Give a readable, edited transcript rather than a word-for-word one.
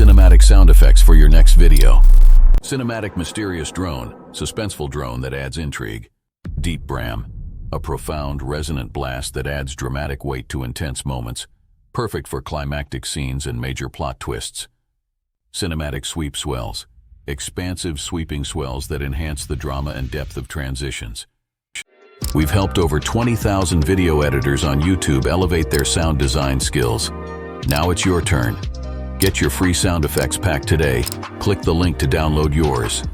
cinematic sound effects for your next video. Cinematic mysterious drone, suspenseful drone that adds intrigue. Deep Bram, a profound, resonant blast that adds dramatic weight to intense moments, perfect for climactic scenes and major plot twists. Cinematic sweep swells, expansive sweeping swells that enhance the drama and depth of transitions. We've helped over 20,000 video editors on YouTube elevate their sound design skills. Now it's your turn. Get your free sound effects pack today. Click the link to download yours.